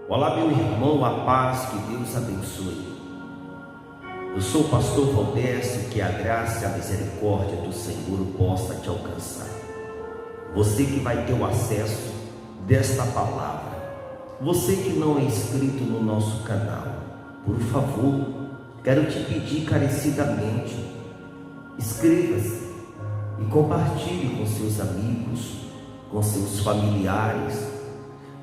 Olá, meu irmão, a paz, que Deus abençoe. Eu sou o pastor Valdécio, que a graça e a misericórdia do Senhor possa te alcançar. Você que vai ter o acesso desta palavra, você que não é inscrito no nosso canal, por favor, quero te pedir encarecidamente, inscreva-se e compartilhe com seus amigos, com seus familiares,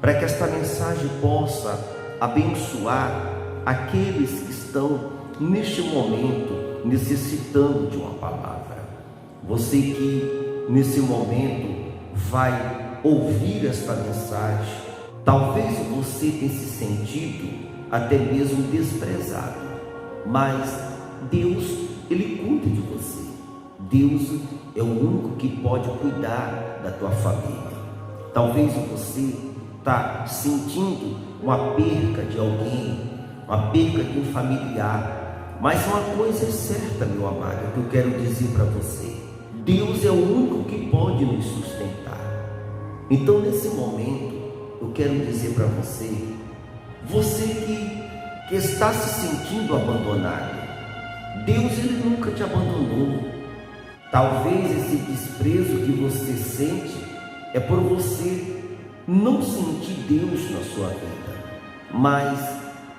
para que esta mensagem possa abençoar aqueles que estão neste momento necessitando de uma palavra. Você que nesse momento vai ouvir esta mensagem, talvez você tenha se sentido até mesmo desprezado, mas Deus, Ele cuida de você. Deus é o único que pode cuidar da tua família. Talvez você está sentindo uma perca de alguém, uma perca de um familiar, mas uma coisa é certa, meu amado, que eu quero dizer para você: Deus é o único que pode nos sustentar. Então, nesse momento, eu quero dizer para você, você que está se sentindo abandonado, Deus, Ele nunca te abandonou. Talvez esse desprezo que você sente é por você não sentir Deus na sua vida. Mas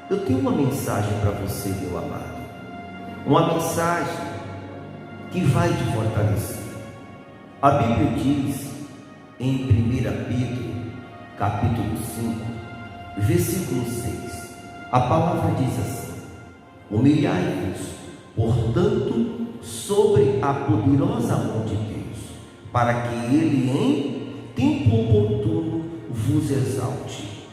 eu tenho uma mensagem para você, meu amado, uma mensagem que vai te fortalecer. A Bíblia diz em 1 Pedro capítulo 5 versículo 6, a palavra diz assim: humilhai-vos, portanto, sobre a poderosa mão de Deus, para que Ele em tempo oportuno vos exalte,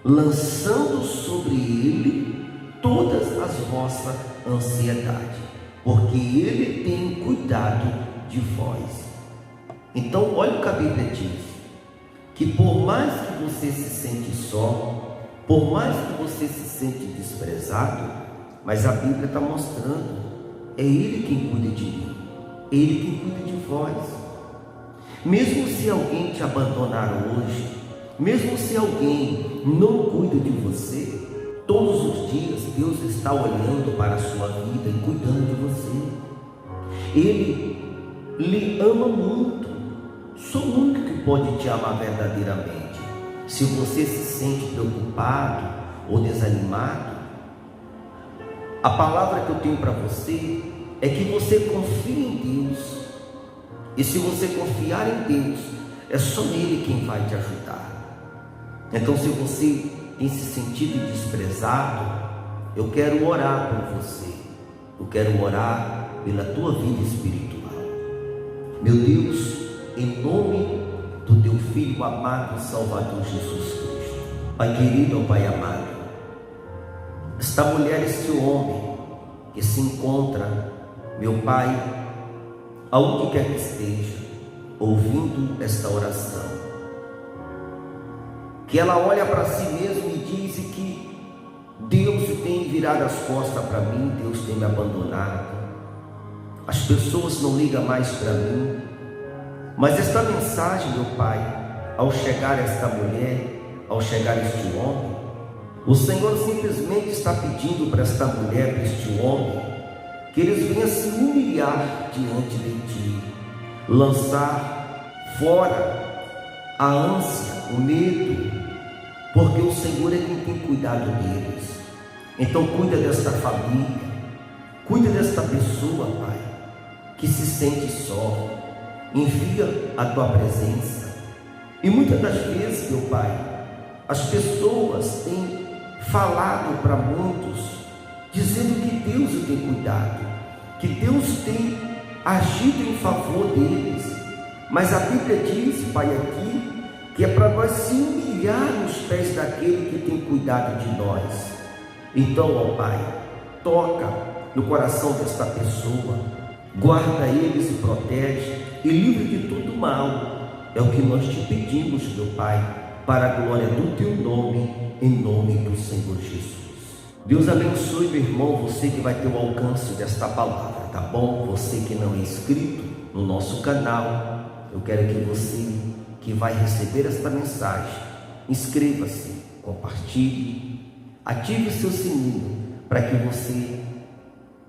lançando sobre Ele todas as vossas ansiedades, porque Ele tem cuidado de vós. Então, olha o que a Bíblia diz, que por mais que você se sente só, por mais que você se sente desprezado, mas a Bíblia está mostrando, é Ele quem cuida de mim, Ele quem cuida de vós. Mesmo se alguém te abandonar hoje, mesmo se alguém não cuida de você, todos os dias Deus está olhando para a sua vida e cuidando de você. Ele lhe ama muito. Só o único que pode te amar verdadeiramente. Se você se sente preocupado ou desanimado, a palavra que eu tenho para você é que você confie em Deus. E se você confiar em Deus, é só Ele quem vai te ajudar. Então, se você tem se sentido desprezado, eu quero orar por você. Eu quero orar pela tua vida espiritual. Meu Deus, em nome do teu Filho amado e Salvador Jesus Cristo, Pai querido, Pai amado, esta mulher, este homem que se encontra, meu Pai, aonde quer que esteja, ouvindo esta oração, que ela olha para si mesma e diz que Deus tem virado as costas para mim, Deus tem me abandonado, as pessoas não ligam mais para mim. Mas esta mensagem, meu Pai, ao chegar esta mulher, ao chegar este homem, o Senhor simplesmente está pedindo para esta mulher, para este homem, que eles venham se humilhar diante de Ti, lançar fora a ânsia, o medo, porque o Senhor é quem tem cuidado deles. Então cuida desta família, cuida desta pessoa, Pai, que se sente só. Envia a Tua presença. E muitas das vezes, meu Pai, as pessoas têm falado para muitos, dizendo que Deus tem cuidado, que Deus tem agido em favor deles. Mas a Bíblia diz, Pai, aqui, que é para nós se humilhar nos pés daquele que tem cuidado de nós. Então, ó Pai, toca no coração desta pessoa, guarda eles e protege, e livre de todo mal. É o que nós te pedimos, meu Pai, para a glória do Teu nome, em nome do Senhor Jesus. Deus abençoe, meu irmão, você que vai ter o alcance desta palavra, tá bom? Você que não é inscrito no nosso canal, eu quero que você que vai receber esta mensagem, inscreva-se compartilhe, ative o seu sininho para que você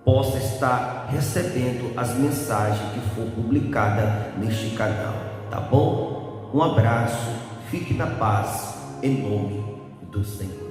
possa estar recebendo as mensagens que for publicada neste canal, tá bom? Um abraço, fique na paz, em nome do Senhor.